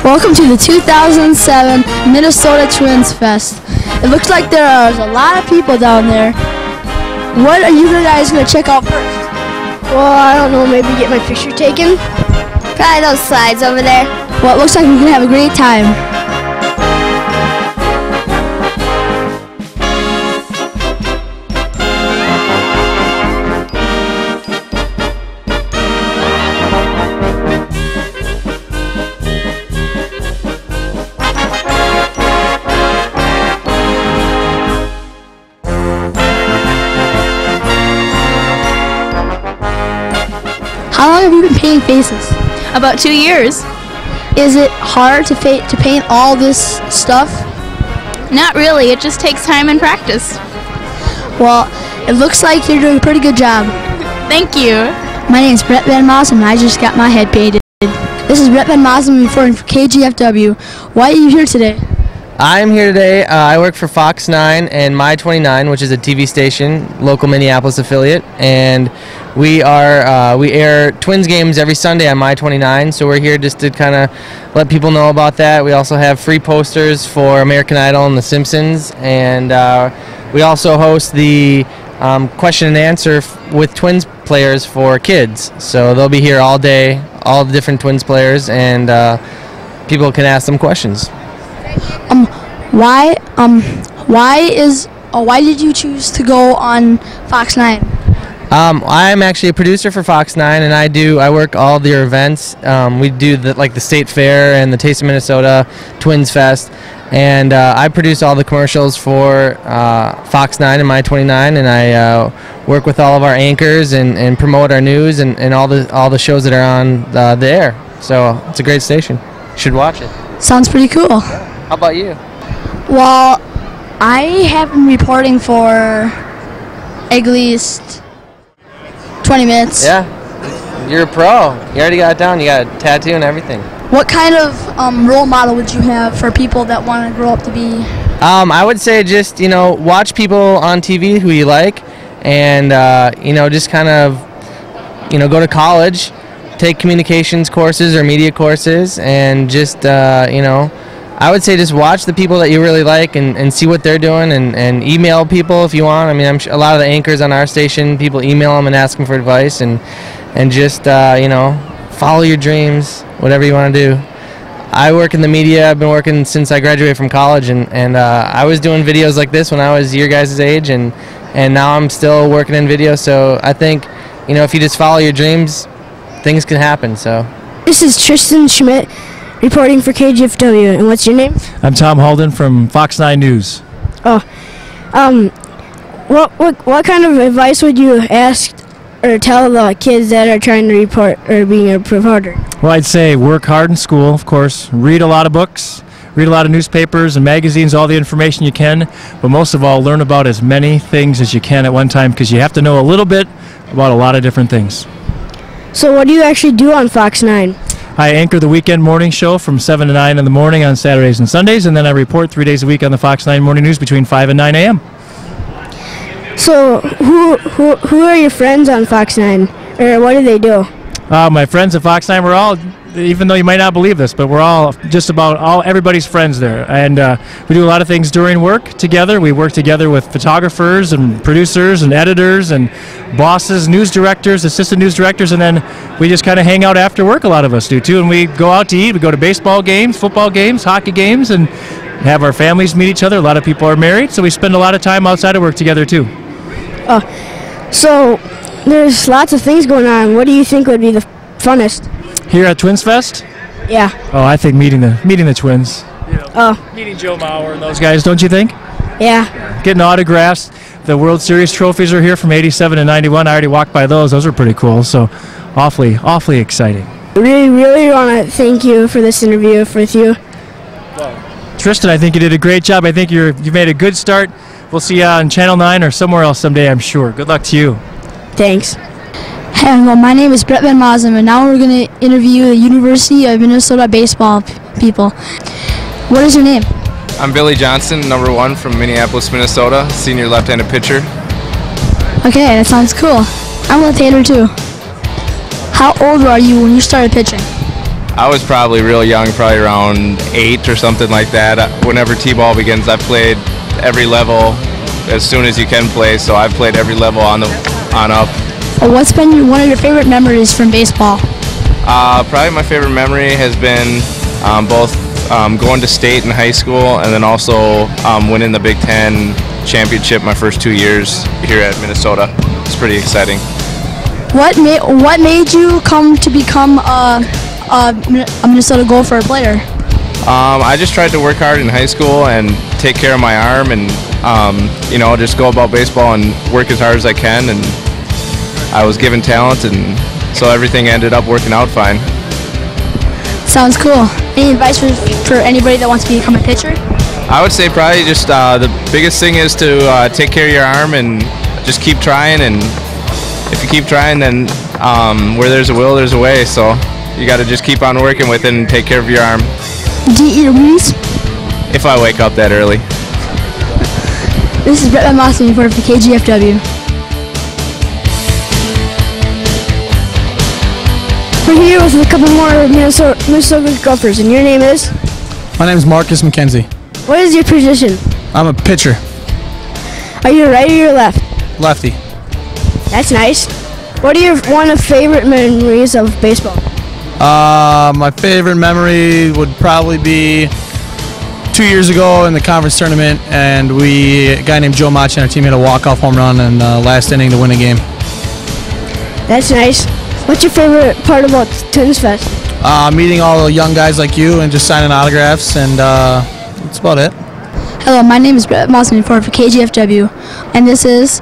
Welcome to the 2007 Minnesota Twinsfest. It looks like there are a lot of people down there. What are you guys going to check out first? Well, I don't know, maybe get my picture taken. Probably those slides over there. Well, it looks like we're going to have a great time. How long have you been painting faces? About 2 years. Is it hard to paint all this stuff? Not really, it just takes time and practice. Well, it looks like you're doing a pretty good job. Thank you. My name is Brett Van Mossen and I just got my head painted. This is Brett Van Mossen reporting for KGFW. Why are you here today? I'm here today. I work for Fox 9 and My 29, which is a TV station, local Minneapolis affiliate, and we air Twins games every Sunday on My 29. So we're here just to kind of let people know about that. We also have free posters for American Idol and The Simpsons, and we also host the question and answer with Twins players for kids. So they'll be here all day, all the different Twins players, and people can ask them questions. Why did you choose to go on Fox 9? I'm actually a producer for Fox 9, and I work all their events. We do the State Fair and the Taste of Minnesota, Twinsfest, and I produce all the commercials for Fox 9 and My 29, and I work with all of our anchors and promote our news and all the shows that are on the air. So it's a great station. You should watch it. Sounds pretty cool. How about you? Well, I have been reporting for at least 20 minutes. Yeah, you're a pro. You already got it down. You got a tattoo and everything. What kind of role model would you have for people that want to grow up to be? I would say just, watch people on TV who you like, and, just kind of, go to college, take communications courses or media courses, and just, I would say just watch the people that you really like and see what they're doing, and email people if you want. I mean, I'm sure a lot of the anchors on our station, people email them and ask them for advice, and just, follow your dreams, whatever you want to do. I work in the media. I've been working since I graduated from college, and I was doing videos like this when I was your guys' age, and now I'm still working in video. So I think, if you just follow your dreams, things can happen. So This is Tristan Schmidt reporting for KGFW. And what's your name? I'm Tom Halden from Fox 9 News. Oh, what kind of advice would you ask or tell the kids that are trying to report or being a reporter? Well, I'd say work hard in school, of course. Read a lot of books, read a lot of newspapers and magazines, all the information you can. But most of all, learn about as many things as you can at one time, because you have to know a little bit about a lot of different things. So what do you actually do on Fox 9? I anchor the weekend morning show from 7 to 9 in the morning on Saturdays and Sundays, and then I report 3 days a week on the Fox 9 Morning News between 5 and 9 a.m. So who are your friends on Fox 9, or what do they do? My friends at Fox 9, we're all, even though you might not believe this, but we're all just about everybody's friends there. And we do a lot of things during work together. We work together with photographers and producers and editors and bosses, news directors, assistant news directors, and then we just kind of hang out after work, a lot of us do too. And we go out to eat. We go to baseball games, football games, hockey games, and have our families meet each other. A lot of people are married, so we spend a lot of time outside of work together too. So there's lots of things going on. What do you think would be the funnest? Here at Twinsfest? Yeah. Oh, I think meeting the Twins. Oh. Meeting Joe Mauer and those guys, don't you think? Yeah. Getting autographs. The World Series trophies are here from '87 and '91. I already walked by those. Those are pretty cool. So, awfully exciting. I really want to thank you for this interview with you. Tristan, I think you did a great job. I think you've made a good start. We'll see you on Channel 9 or somewhere else someday, I'm sure. Good luck to you. Thanks. Hey, well, my name is Brett Van Mossen, and now we're going to interview the University of Minnesota baseball people. What is your name? I'm Billy Johnson, number 1 from Minneapolis, Minnesota, senior left-handed pitcher. Okay, that sounds cool. I'm a left-hander too. How old were you when you started pitching? I was probably real young, probably around 8 or something like that. Whenever T-ball begins, I've played every level as soon as you can play, so I've played every level on up. What's been one of your favorite memories from baseball? Probably my favorite memory has been both going to state in high school and then also winning the Big Ten championship my first 2 years here at Minnesota. It's pretty exciting. What made you come to become a Minnesota Gopher player? I just tried to work hard in high school and take care of my arm and you know, just go about baseball and work as hard as I can, and I was given talent, and so everything ended up working out fine. Sounds cool. Any advice for anybody that wants to become a pitcher? I would say probably just the biggest thing is to take care of your arm and just keep trying, and if you keep trying, then where there's a will, there's a way, so you got to just keep on working with it and take care of your arm. Do you eat your Wheaties? If I wake up that early. This is Brinkman reporting for KGFW. We're here with a couple more Minnesota Gophers, and your name is? My name is Marcus McKenzie. What is your position? I'm a pitcher. Are you right or you're left? Lefty. That's nice. What are your one of favorite memories of baseball? My favorite memory would probably be 2 years ago in the conference tournament, and a guy named Joe Mach and our team hit a walk-off home run in the last inning to win the game. That's nice. What's your favorite part about Twinsfest? Meeting all the young guys like you and just signing autographs, and that's about it. Hello, my name is Brinkman reporting for KGFW, and this is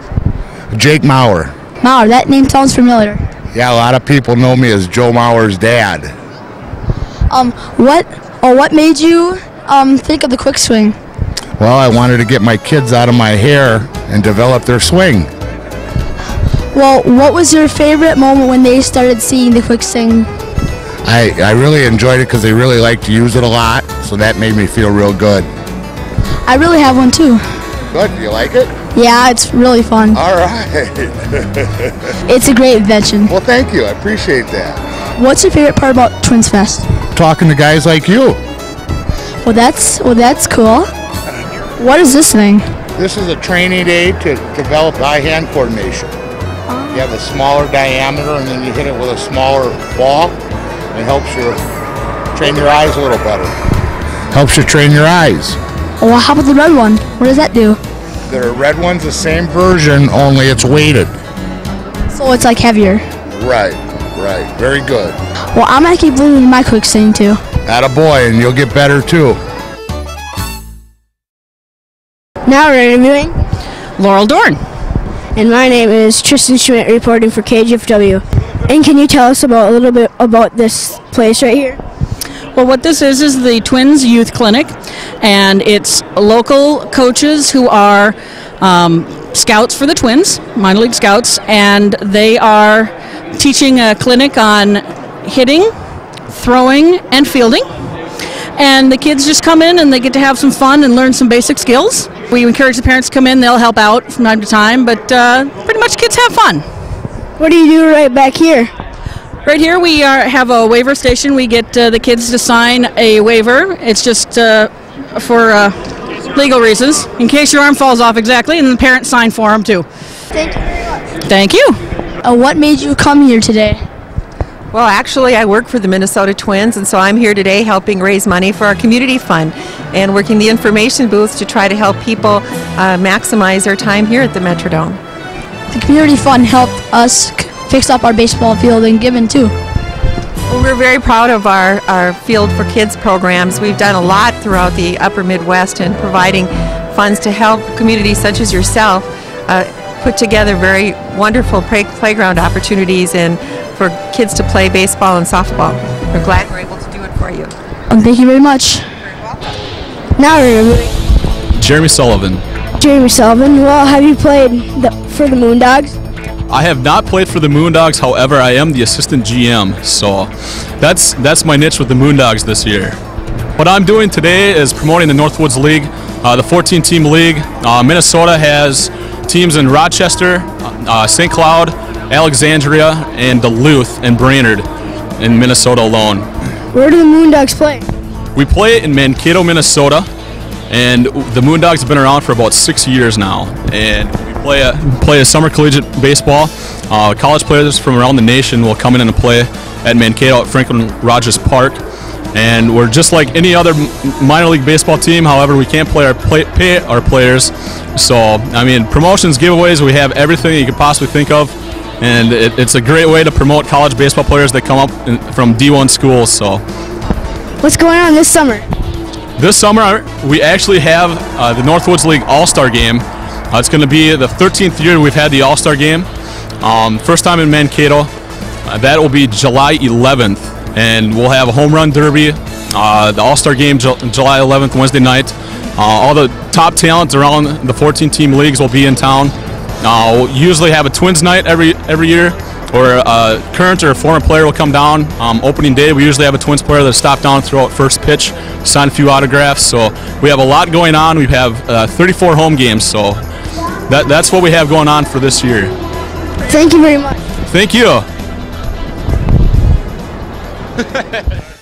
Jake Maurer. Maurer. That name sounds familiar. Yeah, a lot of people know me as Joe Maurer's dad. What made you think of the quick swing? Well, I wanted to get my kids out of my hair and develop their swing. Well, what was your favorite moment when they started seeing the quick swing? I really enjoyed it because they really like to use it a lot, so that made me feel real good. I really have one too. Good, do you like it? Yeah, it's really fun. All right. It's a great invention. Well, thank you, I appreciate that. What's your favorite part about Twinsfest? Talking to guys like you. Well, that's cool. What is this thing? This is a training aid to develop eye-hand coordination. You have a smaller diameter and then you hit it with a smaller ball. It helps you train your eyes a little better. Helps you train your eyes. Well, how about the red one? What does that do? The red one's the same version, only it's weighted. So it's like heavier. Right. Very good. Well, I'm gonna keep learning my quick swing too. Attaboy, and you'll get better too. Now we're interviewing Laurel Dorn. And my name is Tristan Schmidt reporting for KGFW. And can you tell us a little bit about this place right here? Well, what this is the Twins Youth Clinic, and it's local coaches who are scouts for the Twins, minor league scouts, and they are teaching a clinic on hitting, throwing, and fielding. And the kids just come in and they get to have some fun and learn some basic skills. We encourage the parents to come in, they'll help out from time to time, but pretty much kids have fun. What do you do right back here? Right here we have a waiver station. We get the kids to sign a waiver. It's just for legal reasons, in case your arm falls off exactly, and the parents sign for them too. Thank you very much. Thank you. What made you come here today? Well, actually, I work for the Minnesota Twins, and so I'm here today helping raise money for our community fund and working the information booth to try to help people maximize their time here at the Metrodome. The community fund helped us fix up our baseball field in Gibbon too. Well, we're very proud of our Field for Kids programs. We've done a lot throughout the upper Midwest in providing funds to help communities such as yourself put together very wonderful playground opportunities and for kids to play baseball and softball. We're glad we're able to do it for you. Thank you very much. Now we're interviewing Jeremy Sullivan. Jeremy Sullivan. Well, have you played for the Moondogs? I have not played for the Moondogs, however, I am the assistant GM, so that's my niche with the Moondogs this year. What I'm doing today is promoting the Northwoods League, the 14-team league. Minnesota has teams in Rochester, St. Cloud, Alexandria, and Duluth and Brainerd in Minnesota alone. Where do the Moondogs play? We play in Mankato, Minnesota, and the Moondogs have been around for about 6 years now. And we play a summer collegiate baseball. College players from around the nation will come in and play at Mankato at Franklin Rogers Park. And we're just like any other minor league baseball team. However, we can't pay our players. So, I mean, promotions, giveaways, we have everything you could possibly think of. And it's a great way to promote college baseball players that come up from D1 schools. So, what's going on this summer? This summer, we actually have the Northwoods League All-Star Game. It's going to be the 13th year we've had the All-Star Game. First time in Mankato. That will be July 11th. And we'll have a home run derby, the All-Star Game July 11th, Wednesday night. All the top talent around the 14-team leagues will be in town. We'll usually have a Twins night every year, or a current or former player will come down. Opening day, we usually have a Twins player that'll stop down, throw out first pitch, sign a few autographs. So we have a lot going on. We have 34 home games, so that's what we have going on for this year. Thank you very much. Thank you.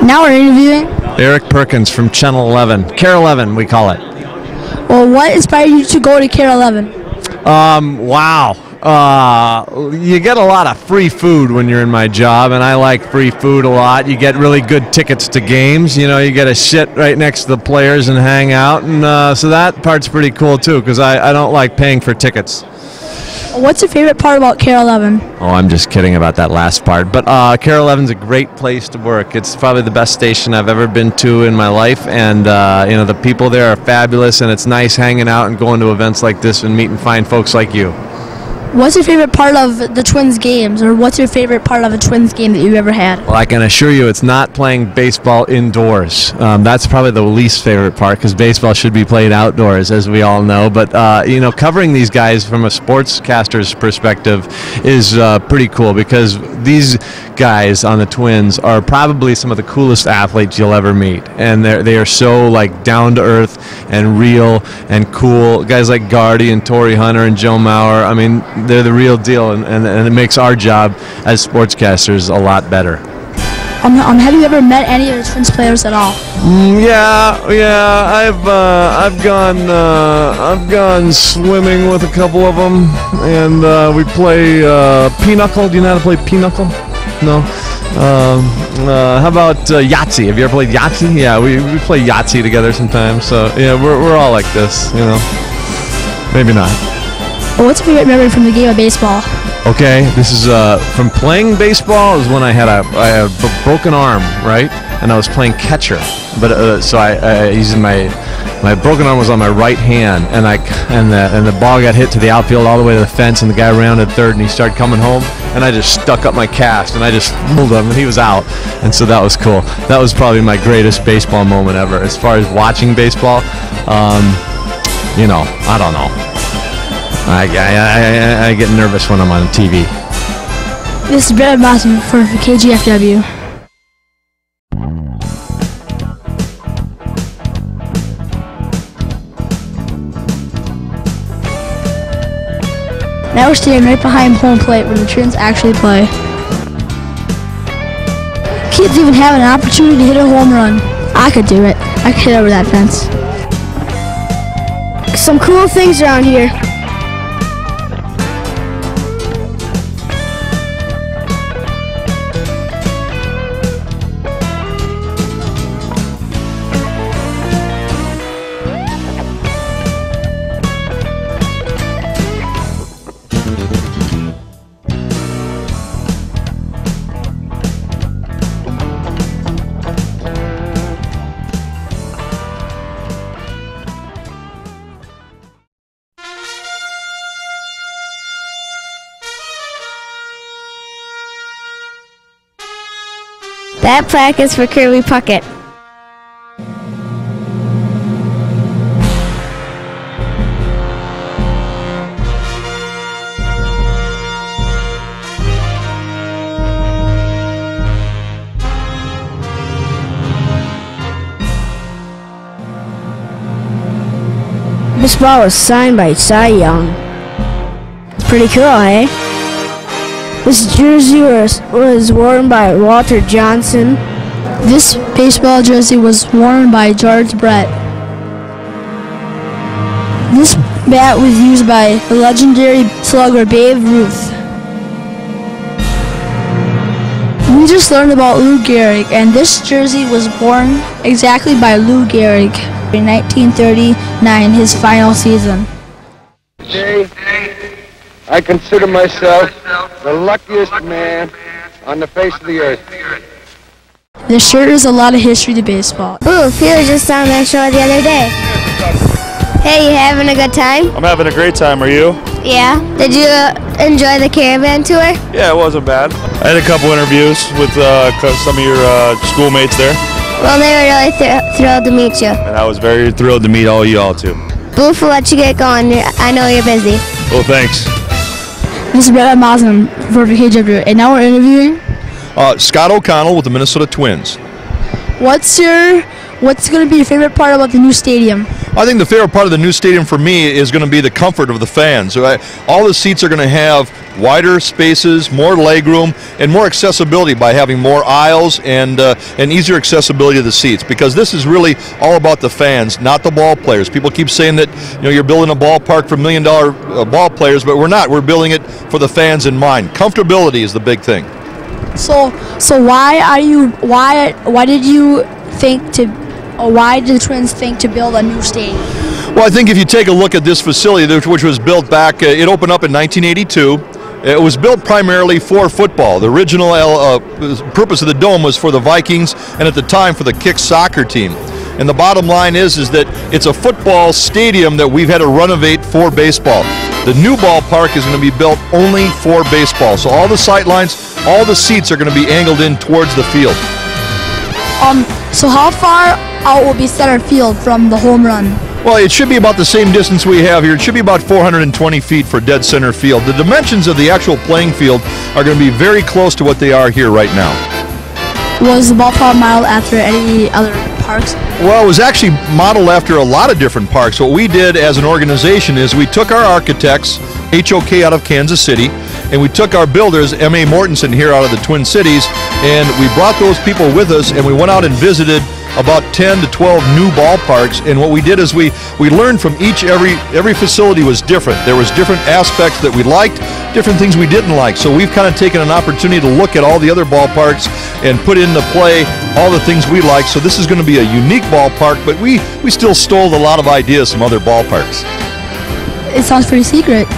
Now we're interviewing Eric Perkins from Channel 11. Care 11, we call it. Well, what inspired you to go to Care 11? Wow. You get a lot of free food when you're in my job, and I like free food a lot. You get really good tickets to games. You know, you get to sit right next to the players and hang out, and so that part's pretty cool too, because I don't like paying for tickets. What's your favorite part about Care 11? Oh, I'm just kidding about that last part. But Care 11's a great place to work. It's probably the best station I've ever been to in my life, and you know, the people there are fabulous, and it's nice hanging out and going to events like this and meeting fine folks like you. What's your favorite part of the Twins games, or what's your favorite part of a Twins game that you've ever had? Well, I can assure you it's not playing baseball indoors. That's probably the least favorite part, because baseball should be played outdoors, as we all know. But, you know, covering these guys from a sportscaster's perspective is pretty cool, because these guys on the Twins are probably some of the coolest athletes you'll ever meet. And they are so, like, down-to-earth and real and cool. Guys like Gardy and Torrey Hunter and Joe Mauer, I mean, they're the real deal, and it makes our job as sportscasters a lot better. Have you ever met any of the Twins players at all? Yeah. I've gone swimming with a couple of them, and we play pinochle. Do you know how to play pinochle? No. How about Yahtzee? Have you ever played Yahtzee? Yeah, we play Yahtzee together sometimes. So yeah, we're all like this, you know. Maybe not. Well, what's your favorite memory from the game of baseball? Okay, this is from playing baseball is when I had a broken arm, right? And I was playing catcher, but so I using my broken arm was on my right hand, and the ball got hit to the outfield all the way to the fence, and the guy rounded third, and he started coming home, and I just stuck up my cast, and I just pulled him, and he was out, and so that was cool. That was probably my greatest baseball moment ever. As far as watching baseball, you know, I don't know. I get nervous when I'm on TV. This is Brett Boston for KGFW. Now we're standing right behind home plate where the Twins actually play. Kids even have an opportunity to hit a home run. I could do it. I could hit over that fence. Some cool things around here. That plaque is for Kirby Puckett. This ball was signed by Cy Young. It's pretty cool, eh? This jersey was worn by Walter Johnson. This baseball jersey was worn by George Brett. This bat was used by the legendary slugger Babe Ruth. We just learned about Lou Gehrig, and this jersey was worn exactly by Lou Gehrig in 1939, his final season. Today, I consider myself the luckiest man on the face of the earth. This shirt is a lot of history to baseball. Boof, he was just on that show the other day. Hey, you having a good time? I'm having a great time, are you? Yeah. Did you enjoy the caravan tour? Yeah, it wasn't bad. I had a couple interviews with some of your schoolmates there. Well, they were really thrilled to meet you. And I was very thrilled to meet all y'all too. Boof, we'll let you get going. I know you're busy. Well, thanks. This is Brett Mausam for KGFW, and now we're interviewing Scott O'Connell with the Minnesota Twins. What's going to be your favorite part about the new stadium? I think the favorite part of the new stadium for me is going to be the comfort of the fans. All the seats are going to have wider spaces, more legroom, and more accessibility by having more aisles and easier accessibility to the seats. Because this is really all about the fans, not the ball players. People keep saying that you're building a ballpark for $1 million ball players, but we're not. We're building it for the fans in mind. Comfortability is the big thing. So why did the Twins think to build a new stadium? Well, I think if you take a look at this facility, which was built back, it opened up in 1982. It was built primarily for football. The original purpose of the dome was for the Vikings and at the time for the Kick soccer team. And the bottom line is that it's a football stadium that we've had to renovate for baseball. The new ballpark is going to be built only for baseball. So all the sight lines, all the seats are going to be angled in towards the field. So how far out will be center field from the home run? Well, it should be about the same distance we have here. It should be about 420 feet for dead center field. The dimensions of the actual playing field are going to be very close to what they are here right now. Was the ballpark modeled after any other parks? Well, it was actually modeled after a lot of different parks. What we did as an organization is we took our architects, HOK out of Kansas City, and we took our builders, M.A. Mortensen here out of the Twin Cities, and we brought those people with us, and we went out and visited about 10 to 12 new ballparks. And what we did is we learned from every facility was different. There was different aspects that we liked, different things we didn't like. So we've kind of taken an opportunity to look at all the other ballparks and put into play all the things we like. So this is going to be a unique ballpark, but we still stole a lot of ideas from other ballparks. It sounds pretty secret.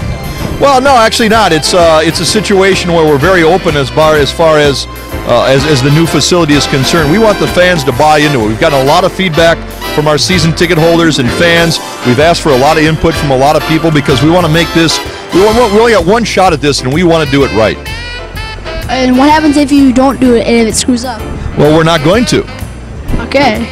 Well, no, actually not. It's a situation where we're very open as far as the new facility is concerned. We want the fans to buy into it. We've gotten a lot of feedback from our season ticket holders and fans. We've asked for a lot of input from a lot of people because we want to make this. We only got one shot at this, and we want to do it right. And what happens if you don't do it and if it screws up? Well, we're not going to. Okay.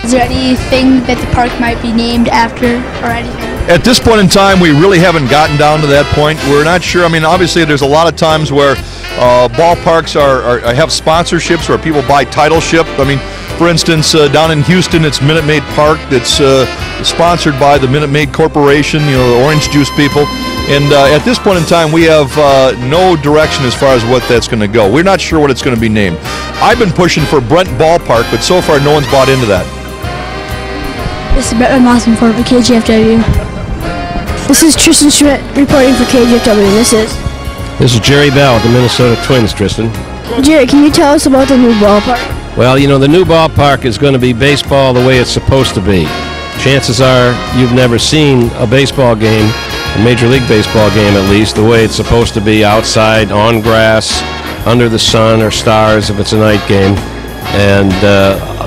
Is there anything that the park might be named after or anything? At this point in time, we really haven't gotten down to that point. We're not sure. I mean, obviously, there's a lot of times where ballparks have sponsorships where people buy titleship. I mean, for instance, down in Houston, it's Minute Maid Park that's sponsored by the Minute Maid Corporation, the orange juice people. And at this point in time, we have no direction as far as what that's going to go. We're not sure what it's going to be named. I've been pushing for Brent Ballpark, but so far no one's bought into that. This is Brett Mausam for KGFW. This is Tristan Schmidt reporting for KGFW. This is Jerry Bell with the Minnesota Twins, Tristan. Jerry, can you tell us about the new ballpark? Well, the new ballpark is going to be baseball the way it's supposed to be. Chances are you've never seen a baseball game, a Major League Baseball game at least, the way it's supposed to be outside, on grass, under the sun or stars if it's a night game, and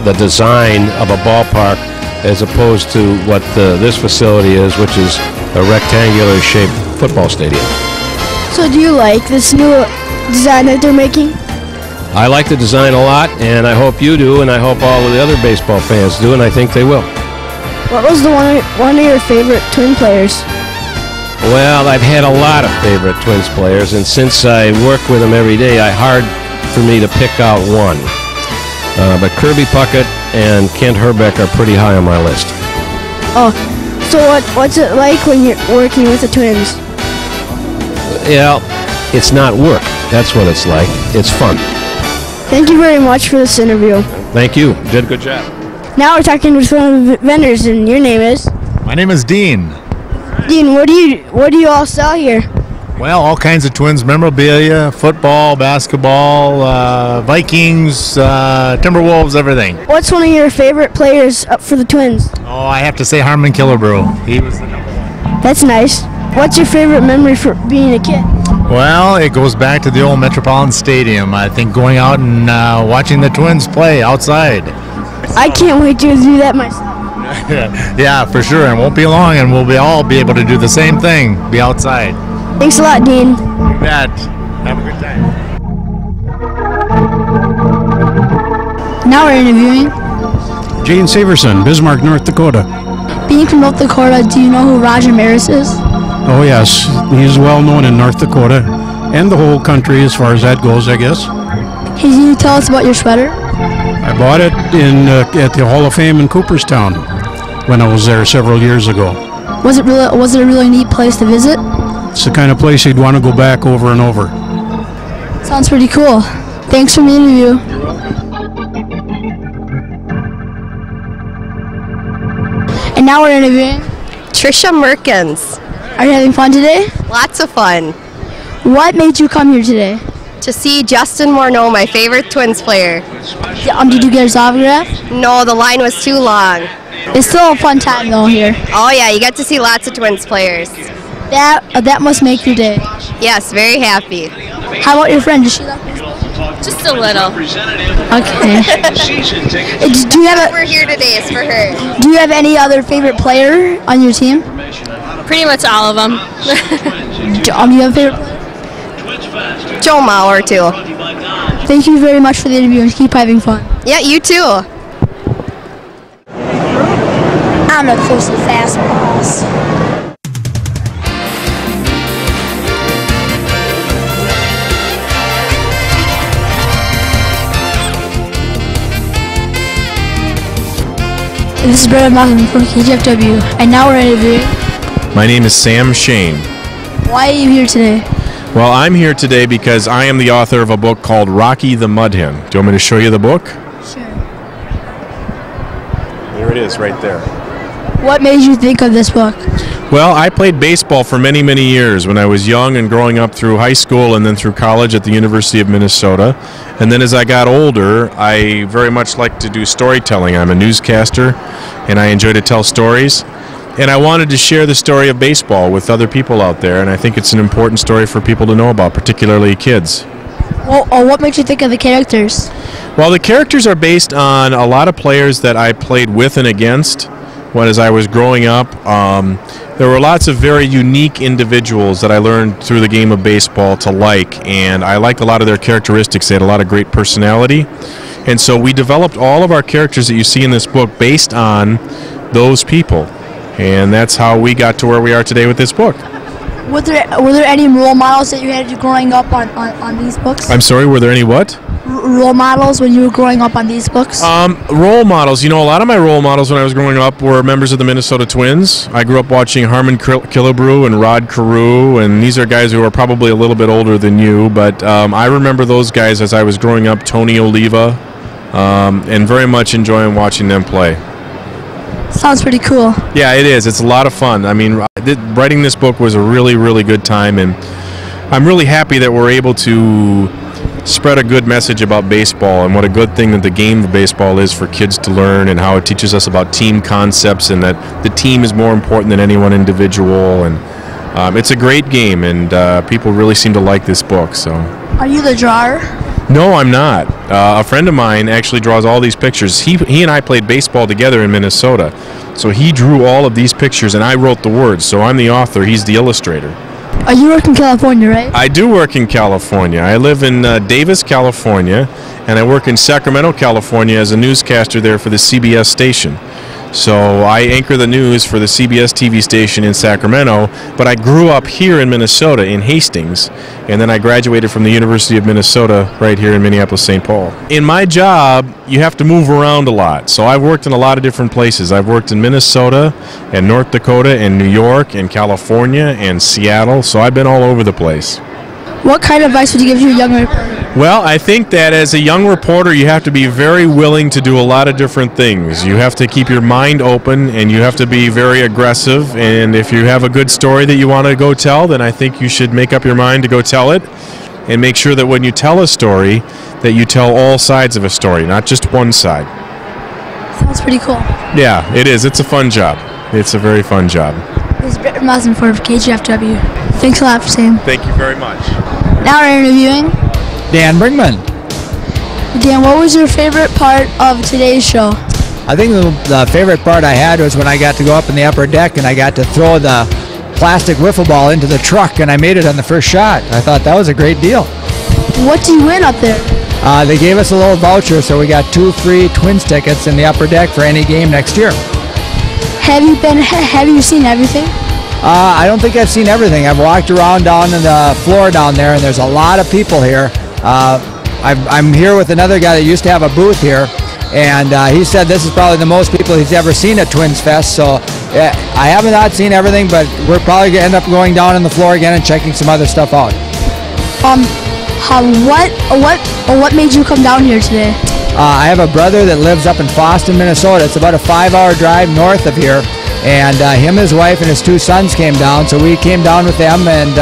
the design of a ballpark as opposed to what this facility is, which is a rectangular shaped football stadium. So do you like this new design that they're making? I like the design a lot, and I hope you do, and I hope all of the other baseball fans do, and I think they will. What was one of your favorite Twin players? Well, I've had a lot of favorite Twins players, and since I work with them every day, hard for me to pick out one. But Kirby Puckett and Kent Herbeck are pretty high on my list. Oh, so what's it like when you're working with the Twins? Yeah, it's not work. That's what it's like. It's fun. Thank you very much for this interview. Thank you. You did a good job. Now we're talking with one of the vendors, and your name is? My name is Dean. Dean, what do you all sell here? Well, all kinds of Twins memorabilia, football, basketball, Vikings, Timberwolves, everything. What's one of your favorite players up for the Twins? Oh, I have to say Harmon Killebrew. He was the number one. That's nice. What's your favorite memory for being a kid? Well, it goes back to the old Metropolitan Stadium. I think going out and watching the Twins play outside. I can't wait to do that myself. Yeah, for sure. And won't be long, and we'll all be able to do the same thing. Be outside. Thanks a lot, Dean. You bet. Have a good time. Now we're interviewing Gene Severson, Bismarck, North Dakota. Being from North Dakota, do you know who Roger Maris is? Oh yes, he's well known in North Dakota and the whole country as far as that goes, I guess. Hey, can you tell us about your sweater? I bought it at the Hall of Fame in Cooperstown when I was there several years ago. Was it a really neat place to visit? It's the kind of place you'd want to go back over and over. Sounds pretty cool. Thanks for the interview. And now we're interviewing Trisha Merkins. Are you having fun today? Lots of fun. What made you come here today? To see Justin Morneau, my favorite Twins player. Did you get his autograph? No, the line was too long. It's still a fun time though here. Oh yeah, you get to see lots of Twins players. That must make your day. Yes, very happy. How about your friend? Does she like baseball? Just a little. Okay. Do you have we're here today is for her. Do you have any other favorite player on your team? Pretty much all of them. Do you have a favorite player? Joe Mauer too. Thank you very much for the interview and keep having fun. Yeah, you too. I'm gonna throw some fastballs. This is Brett Malcolm from KGFW, and now we're interviewing. My name is Sam Shane. Why are you here today? Well, I'm here today because I am the author of a book called Rocky the Mud Hen. Do you want me to show you the book? Sure. Here it is, right there. What made you think of this book? Well, I played baseball for many, many years when I was young and growing up through high school and then through college at the University of Minnesota. And then as I got older, I very much like to do storytelling. I'm a newscaster and I enjoy to tell stories. And I wanted to share the story of baseball with other people out there, and I think it's an important story for people to know about, particularly kids. Well, what makes you think of the characters? Well, the characters are based on a lot of players that I played with and against as I was growing up. There were lots of very unique individuals that I learned through the game of baseball to like, and I liked a lot of their characteristics. They had a lot of great personality. And so we developed all of our characters that you see in this book based on those people. And that's how we got to where we are today with this book. Were there any role models that you had growing up on these books? I'm sorry, were there any what? Role models when you were growing up on these books? Role models. You know, a lot of my role models when I was growing up were members of the Minnesota Twins. I grew up watching Harmon Killebrew and Rod Carew, and these are guys who are probably a little bit older than you, but I remember those guys as I was growing up, Tony Oliva, and very much enjoying watching them play. Sounds pretty cool. Yeah, it is. It's a lot of fun. I mean, writing this book was a really, really good time, and I'm really happy that we're able to spread a good message about baseball and what a good thing that the game of baseball is for kids to learn, and how it teaches us about team concepts and that the team is more important than any one individual. And it's a great game, and people really seem to like this book. So, are you the drawer? No, I'm not. A friend of mine actually draws all these pictures. He and I played baseball together in Minnesota. So he drew all of these pictures, and I wrote the words. So I'm the author. He's the illustrator. You work in California, right? I do work in California. I live in Davis, California, and I work in Sacramento, California as a newscaster there for the CBS station. So I anchor the news for the CBS TV station in Sacramento, but I grew up here in Minnesota in Hastings, and then I graduated from the University of Minnesota right here in Minneapolis, St. Paul. In my job, you have to move around a lot, so I've worked in a lot of different places. I've worked in Minnesota and North Dakota and New York and California and Seattle, so I've been all over the place. What kind of advice would you give to a young reporter? Well, I think that as a young reporter, you have to be very willing to do a lot of different things. You have to keep your mind open, and you have to be very aggressive. And if you have a good story that you want to go tell, then I think you should make up your mind to go tell it, and make sure that when you tell a story, that you tell all sides of a story, not just one side. Sounds pretty cool. Yeah, it is. It's a fun job. It's a very fun job. This is Brinkman for KGFW. Thanks a lot for saying. Thank you very much. Now we're interviewing Dan Brinkman. Dan, what was your favorite part of today's show? I think the favorite part I had was when I got to go up in the upper deck and I got to throw the plastic wiffle ball into the truck and I made it on the first shot. I thought that was a great deal. What do you win up there? They gave us a little voucher, so we got 2 free Twins tickets in the upper deck for any game next year. Have you seen everything? I don't think I've seen everything. I've walked around down on the floor down there, and there's a lot of people here. I'm here with another guy that used to have a booth here, and he said this is probably the most people he's ever seen at Twinsfest. So I haven't not seen everything, but we're probably going to end up going down on the floor again and checking some other stuff out. What made you come down here today? I have a brother that lives up in Boston, Minnesota. It's about a 5-hour drive north of here, and him, his wife, and his 2 sons came down. So we came down with them, and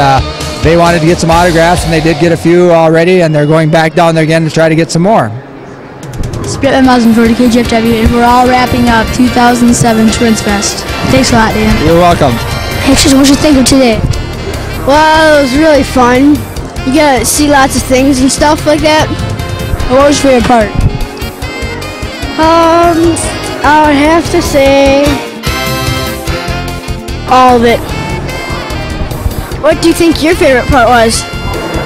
they wanted to get some autographs, and they did get a few already, and they're going back down there again to try to get some more. Split Miles for KGFW, and we're all wrapping up 2007 Twinsfest. Thanks a lot, Dan. You're welcome. Hey, Tristan, what you think of today? Well, it was really fun. You get to see lots of things and stuff like that. What was your favorite part? I would have to say all of it. What do you think your favorite part was?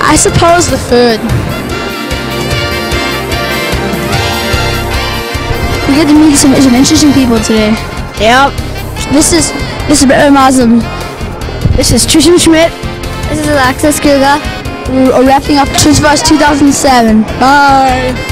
I suppose the food. We get to meet some interesting people today. Yep. This is Muslim. This is Tristan Schmidt. This is Alexis Kuga. We're wrapping up Twinsfest 2007. Bye.